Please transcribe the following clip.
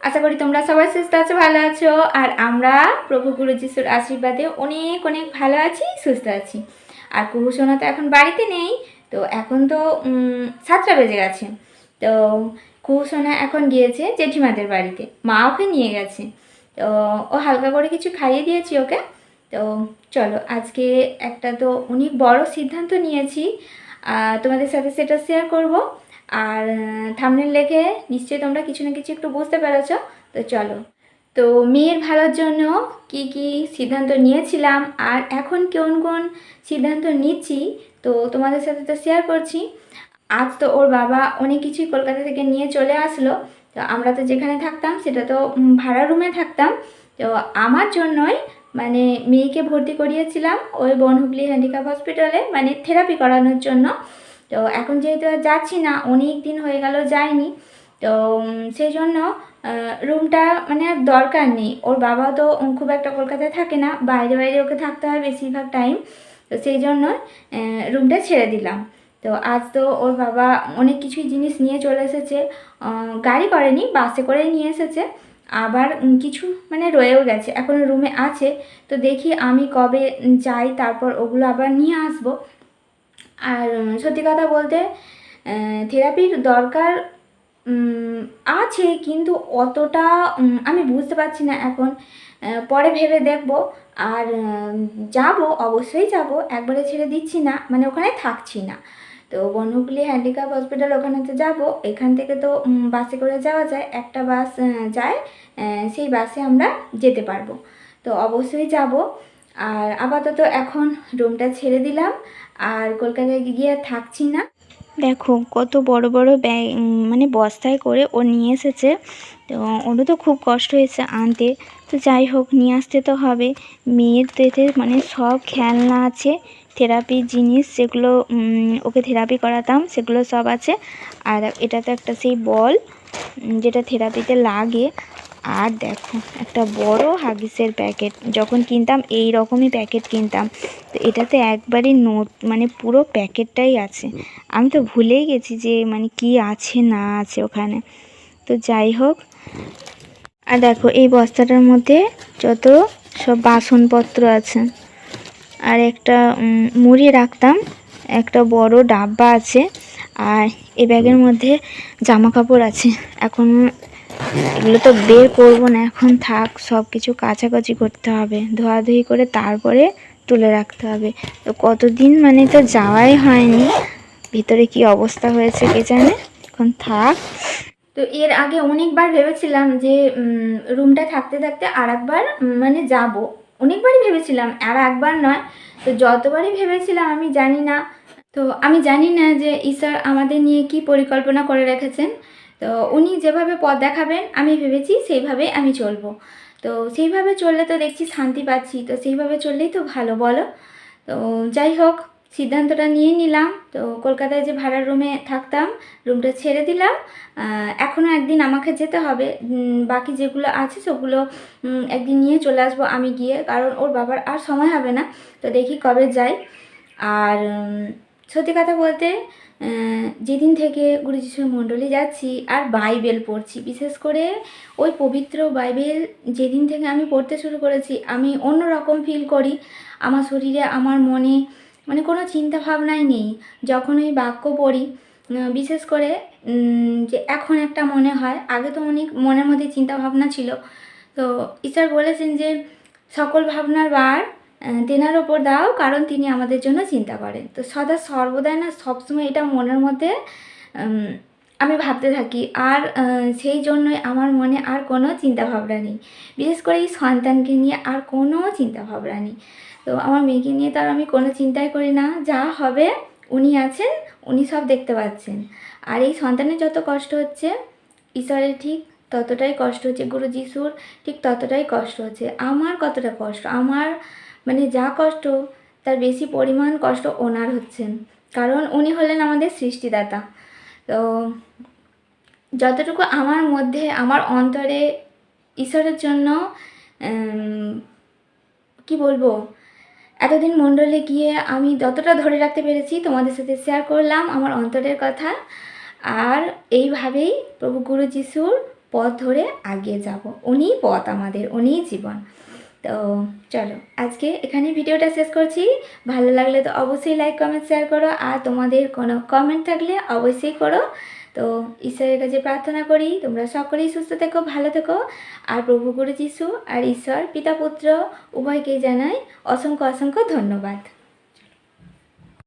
আশা করি তোমরা সবাই সুস্থ আছো, ভালো আছো। আর আমরা প্রভু গুরু যিশুর আশীর্বাদে অনেক অনেক ভালো আছি, সুস্থ আছি। আর কুহু সোনা তো এখন বাড়িতে নেই, তো এখন তো 7টা বেজে গেছে। তো কুহু সোনা এখন গিয়েছে জেঠিমাদের বাড়িতে, মা ওকে নিয়ে গেছে। তো ও হালকা করে কিছু খাইয়ে দিয়েছি ওকে। তো চলো, আজকে একটা তো অনেক বড় সিদ্ধান্ত নিয়েছি, তোমাদের সাথে সেটা শেয়ার করব। আর থাম্বনেল দেখে নিশ্চয়ই তোমরা কিছু না কিছু একটু বুঝতে পেরেছো। তো চলো, তো মেয়ের ভালোর জন্য কি কি সিদ্ধান্ত নিয়েছিলাম আর এখন কোন কোন সিদ্ধান্ত নিচ্ছি, তো তোমাদের সাথে তো শেয়ার করছি। আজ তো ওর বাবা অনেক কিছুই কলকাতা থেকে নিয়ে চলে আসলো। তো আমরা তো যেখানে থাকতাম সেটা তো ভাড়া রুমে থাকতাম। তো আমার জন্যই মানে মেয়েকে ভর্তি করিয়েছিলাম ওই বনহুগলি হ্যান্ডিক্যাপ হসপিটালে, মানে থেরাপি করানোর জন্য। তো এখন যেহেতু আর যাচ্ছি না, অনেক দিন হয়ে গেল যাইনি, তো সেই জন্য রুমটা মানে আর দরকার নেই। ওর বাবা তো খুব একটা কলকাতায় থাকে না, বাইরে বাইরে ওকে থাকতে হয় বেশিরভাগ টাইম। তো সেই জন্য রুমটা ছেড়ে দিলাম। তো আজ তো ওর বাবা অনেক কিছুই জিনিস নিয়ে চলে এসেছে, গাড়ি করেনি, বাসে করেই নিয়ে এসেছে। আবার কিছু মানে রয়েও গেছে, এখনও রুমে আছে। তো দেখি আমি কবে যাই, তারপর ওগুলো আবার নিয়ে আসবো। আর সত্যি কথা বলতে থেরাপির দরকার আছে, কিন্তু অতটা আমি বুঝতে পারছি না এখন। পরে ভেবে দেখব। আর যাব, অবশ্যই যাব, একবারে ছেড়ে দিচ্ছি না, মানে ওখানে থাকছি না। তো বনহুগলি হ্যান্ডিক্যাপ হসপিটাল, ওখানে তো যাবো। এখান থেকে তো বাসে করে যাওয়া যায়, একটা বাস যায়, সেই বাসে আমরা যেতে পারবো। তো অবশ্যই যাব। আর আপাতত এখন রুমটা ছেড়ে দিলাম, আর কলকাতায় গিয়ে থাকছি না। দেখো কত বড় বড় ব্যাগ, মানে বস্তায় করে ও নিয়ে এসেছে। তো ওরও তো খুব কষ্ট হয়েছে আনতে। তো যাই হোক, নিয়ে আসতে তো হবে। মেয়ের তো এতে মানে সব খেলনা আছে, থেরাপির জিনিস যেগুলো ওকে থেরাপি করাতাম সেগুলো সব আছে। আর এটা তো একটা সেই বল যেটা থেরাপিতে লাগে। আর দেখো একটা বড় হাগিসের প্যাকেট, যখন কিনতাম এই রকমই প্যাকেট কিনতাম। তো এটাতে একবারই নোট, মানে পুরো প্যাকেটটাই আছে। আমি তো ভুলেই গেছি যে মানে কি আছে না আছে ওখানে। তো যাই হোক, আর দেখো এই বস্তাটার মধ্যে যত সব বাসনপত্র আছে। আর একটা মুড়ি রাখতাম, একটা বড় ডাব্বা আছে। আর এই ব্যাগের মধ্যে জামা কাপড় আছে। এখন এগুলো তো বের করবো না, এখন থাক। সব কিছু কাচাকাচি করতে হবে, ধোয়াধুয়ি করে তারপরে তুলে রাখতে হবে। তো কতদিন মানে তো যাওয়াই হয়নি, ভিতরে কি অবস্থা হয়েছে কে জানে। এখন থাক। তো এর আগে অনেকবার ভেবেছিলাম যে রুমটা থাকতে থাকতে আর একবার মানে যাব, অনেকবারই ভেবেছিলাম, আর একবার নয়। তো যতবারই ভেবেছিলাম আমি জানি না যে ঈশ্বর আমাদের নিয়ে কি পরিকল্পনা করে রেখেছেন। তো উনি যেভাবে পথ দেখাবেন আমি ভেবেছি সেইভাবে আমি চলবো। তো সেইভাবে চললে তো দেখছি শান্তি পাচ্ছি, তো সেইভাবে চললেই তো ভালো, বলো। তো যাই হোক, সিদ্ধান্তটা নিয়ে নিলাম। তো কলকাতায় যে ভাড়ার রুমে থাকতাম, রুমটা ছেড়ে দিলাম। এখনও একদিন আমাকে যেতে হবে, বাকি যেগুলো আছে সেগুলো একদিন নিয়ে চলে আসবো আমি গিয়ে, কারণ ওর বাবার আর সময় হবে না। তো দেখি কবে যাই। আর সত্যি কথা বলতে যেদিন থেকে গুরু যিশুর মণ্ডলী যাচ্ছি আর বাইবেল পড়ছি, বিশেষ করে ওই পবিত্র বাইবেল যেদিন থেকে আমি পড়তে শুরু করেছি, আমি অন্যরকম ফিল করি। আমার শরীরে, আমার মনে মানে কোনো চিন্তা ভাবনাই নেই যখন ওই বাক্য পড়ি। বিশেষ করে যে এখন একটা মনে হয়, আগে তো অনেক মনের মধ্যে চিন্তা ভাবনা ছিল। তো ঈশ্বর বলেছেন যে সকল ভাবনার ভার তেনার ওপর দাও, কারণ তিনি আমাদের জন্য চিন্তা করেন। তো সদা সর্বদাই না, সবসময় এটা মনের মধ্যে আমি ভাবতে থাকি। আর সেই জন্যই আমার মনে আর কোনো চিন্তা ভাবনা নেই, বিশেষ করে এই সন্তানকে নিয়ে আর কোনো চিন্তা ভাবনা নেই। তো আমার মেয়েকে নিয়ে তো আর আমি কোনো চিন্তাই করি না, যা হবে উনি আছেন, উনি সব দেখতে পাচ্ছেন। আর এই সন্তানের যত কষ্ট হচ্ছে, ঈশ্বরের ঠিক ততটাই কষ্ট হচ্ছে, গুরু যিশুর ঠিক ততটাই কষ্ট হচ্ছে। আমার কতটা কষ্ট, আমার মানে যা কষ্ট তার বেশি পরিমাণ কষ্ট ওনার হচ্ছেন, কারণ উনি হলেন আমাদের সৃষ্টিদাতা। তো যতটুকু আমার মধ্যে, আমার অন্তরে ঈশ্বরের জন্য কি বলবো, এতদিন মণ্ডলে গিয়ে আমি যতটা ধরে রাখতে পেরেছি তোমাদের সাথে শেয়ার করলাম আমার অন্তরের কথা। আর এইভাবেই প্রভু গুরু যিশুর পথ ধরে এগিয়ে যাব। উনিই পথ আমাদের, উনিই জীবন। তো চলো আজকে এখানে ভিডিওটা শেষ করছি। ভালো লাগলে তো অবশ্যই লাইক কমেন্ট শেয়ার করো, আর তোমাদের কোনো কমেন্ট থাকলে অবশ্যই করো। তো ঈশ্বরের কাছে প্রার্থনা করি তোমরা সকলেই সুস্থ থেকো, ভালো থেকো। আর প্রভু গুরু যিশু আর ঈশ্বর পিতা পুত্র উভয়কেই জানাই অসংখ্য অসংখ্য ধন্যবাদ।